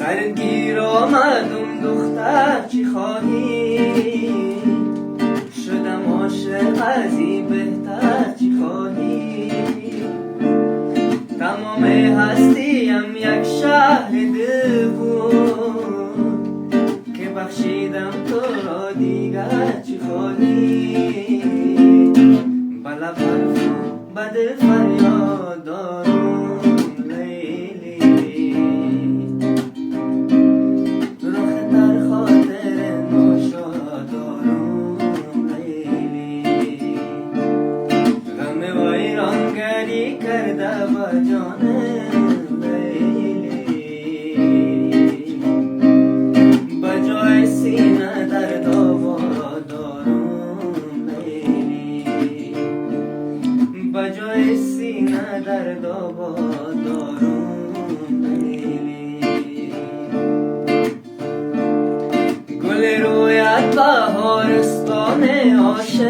سرگیر آمدم دختر چی خواهی، شدم عاشق از این بهتر چی خواهی. تمام هستیم یک شهر دل بود که بخشیدم تو را دیگر چی خواهی. بله بد فریاد دارم لیلی، رخ در خاطر ناشاد دارم لیلی. غم ویرانگری کرده با جانم لیلی، بجای سینه درد آباد دارم لیلی، بجای سینه درد آباد دارم لیلی. گل رویت بهارستان عاشق،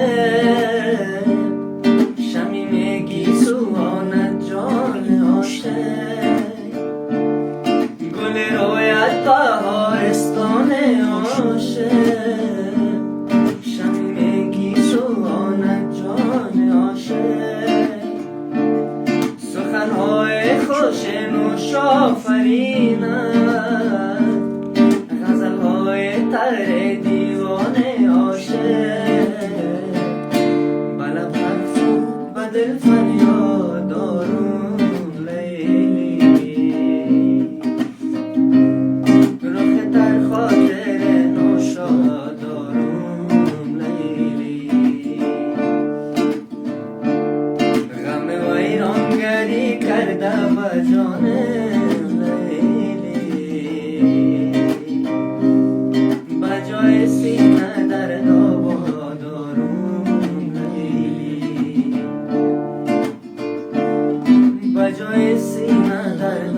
شمیم گیسوانت جان عاشق. گل رویت بهارستان عاشق، شمیم گیسوانت جان عاشق. سخنهای خوش نوش آفرینت، غزلهای تر دیوانه عاشق. بله به دل فریاد دارم لیلی، رخ در خاطر نوشاد دارم لیلی. غم ویرانگری کرده به جانم لیلی، بجای سینه درد آباد دارم لیلی، بجای سینه درد